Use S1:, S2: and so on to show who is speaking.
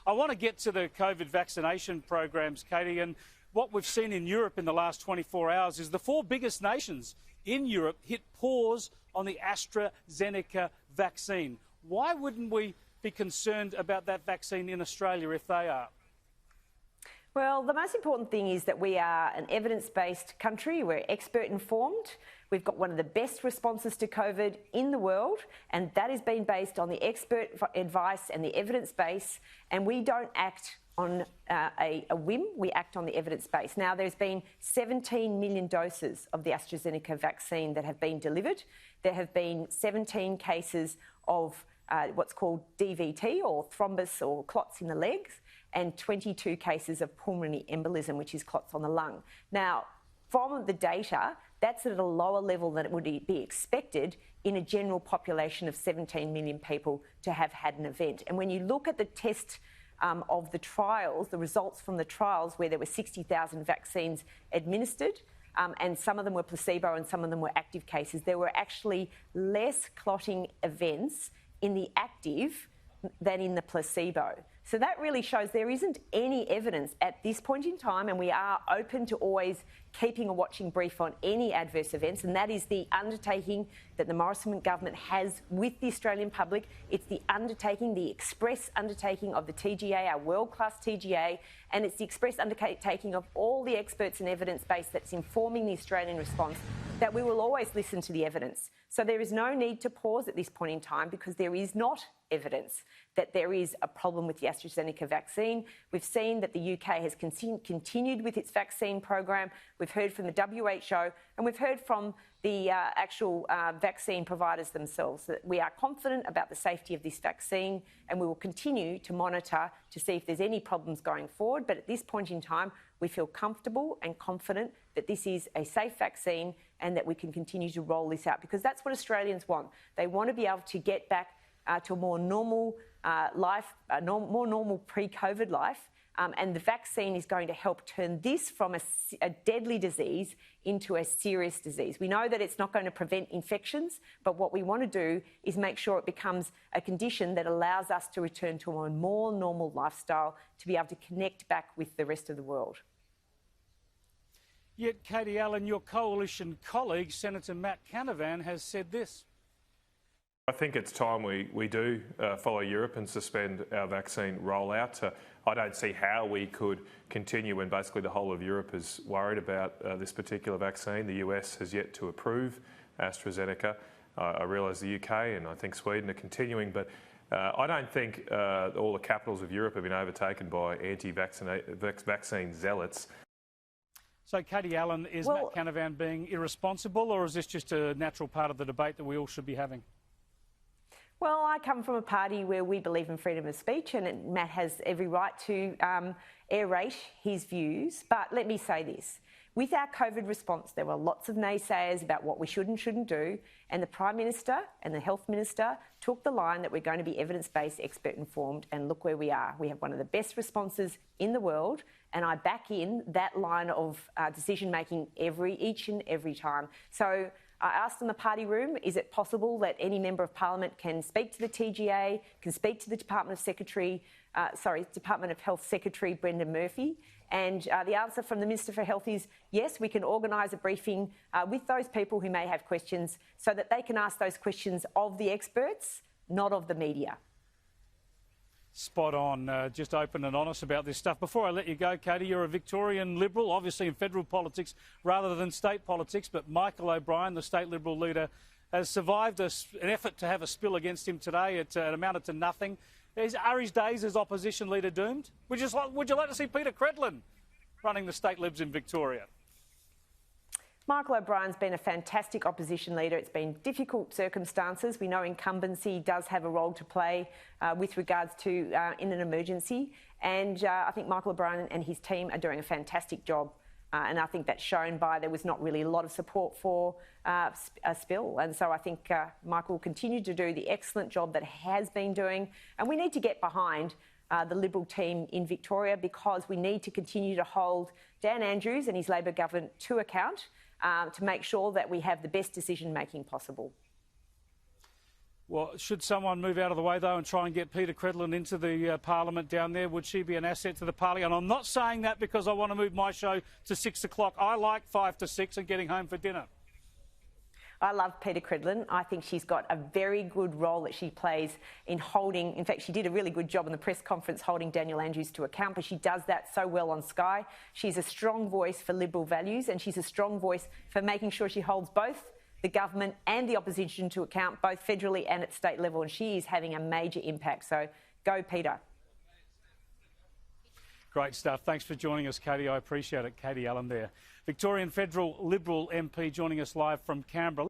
S1: I want to get to the COVID vaccination programs, Katie, and what we've seen in Europe in the last 24 hours is the four biggest nations in Europe hit pause on the AstraZeneca vaccine. Why wouldn't we be concerned about that vaccine in Australia if they are?
S2: Well, the most important thing is that we are an evidence-based country. We're expert-informed. We've got one of the best responses to COVID in the world, and that has been based on the expert advice and the evidence base, and we don't act on a whim, we act on the evidence base. Now, there's been 17 million doses of the AstraZeneca vaccine that have been delivered. There have been 17 cases of what's called DVT, or thrombus or clots in the legs, and 22 cases of pulmonary embolism, which is clots on the lung. Now, from the data, that's at a lower level than it would be expected in a general population of 17 million people to have had an event. And when you look at the test of the trials, the results from the trials where there were 60,000 vaccines administered, and some of them were placebo and some of them were active cases, there were actually less clotting events in the active than in the placebo. So that really shows there isn't any evidence at this point in time, and we are open to always keeping a watching brief on any adverse events, and that is the undertaking that the Morrison government has with the Australian public. It's the undertaking, the express undertaking of the TGA, our world-class TGA, and it's the express undertaking of all the experts and evidence base that's informing the Australian response, that we will always listen to the evidence. So there is no need to pause at this point in time because there is not evidence that there is a problem with the AstraZeneca vaccine. We've seen that the UK has continued with its vaccine program. We've heard from the WHO and we've heard from the actual vaccine providers themselves that we are confident about the safety of this vaccine, and we will continue to monitor to see if there's any problems going forward. But at this point in time, we feel comfortable and confident that this is a safe vaccine and that we can continue to roll this out, because that's what Australians want. They want to be able to get back to a more normal life, more normal pre-COVID life, and the vaccine is going to help turn this from a deadly disease into a serious disease. We know that it's not going to prevent infections, but what we want to do is make sure it becomes a condition that allows us to return to a more normal lifestyle, to be able to connect back with the rest of the world.
S1: Yet, Katie Allen, your coalition colleague, Senator Matt Canavan, has said this.
S3: I think it's time we do follow Europe and suspend our vaccine rollout. I don't see how we could continue when basically the whole of Europe is worried about this particular vaccine. The US has yet to approve AstraZeneca. I realise the UK and I think Sweden are continuing, but I don't think all the capitals of Europe have been overtaken by anti-vaccine zealots.
S1: So, Katie Allen, is Matt Canavan being irresponsible, or is this just a natural part of the debate that we all should be having?
S2: Well, I come from a party where we believe in freedom of speech, and Matt has every right to aerate his views. But let me say this. With our COVID response, there were lots of naysayers about what we should and shouldn't do, and the Prime Minister and the Health Minister took the line that we're going to be evidence-based, expert-informed, and look where we are. We have one of the best responses in the world, and I back in that line of decision-making each and every time. So I asked in the party room, is it possible that any member of Parliament can speak to the TGA, can speak to the Department of Health Secretary Brendan Murphy? And the answer from the Minister for Health is yes, we can organise a briefing with those people who may have questions so that they can ask those questions of the experts, not of the media.
S1: Spot on. Just open and honest about this stuff. Before I let you go, Katie, you're a Victorian Liberal, obviously in federal politics rather than state politics, but Michael O'Brien, the state Liberal leader, has survived an effort to have a spill against him today. It amounted to nothing. Are his days as opposition leader doomed? Would you like to see Peter Credlin running the state Libs in Victoria?
S2: Michael O'Brien's been a fantastic opposition leader. It's been difficult circumstances. We know incumbency does have a role to play with regards to in an emergency. And I think Michael O'Brien and his team are doing a fantastic job. And I think that's shown by there was not really a lot of support for a spill. And so I think Michael will continue to do the excellent job that he has been doing. And we need to get behind the Liberal team in Victoria, because we need to continue to hold Dan Andrews and his Labor government to account to make sure that we have the best decision-making possible.
S1: Well, should someone move out of the way, though, and try and get Peter Credlin into the Parliament down there, would she be an asset to the party? And I'm not saying that because I want to move my show to 6 o'clock. I like 5 to 6 and getting home for dinner.
S2: I love Peter Credlin. I think she's got a very good role that she plays in holding. In fact, she did a really good job in the press conference holding Daniel Andrews to account, but she does that so well on Sky. She's a strong voice for Liberal values, and she's a strong voice for making sure she holds both the government and the opposition to account, both federally and at state level, and she is having a major impact. So go, Peter.
S1: Great stuff. Thanks for joining us, Katie. I appreciate it. Katie Allen there. Victorian Federal Liberal MP joining us live from Canberra.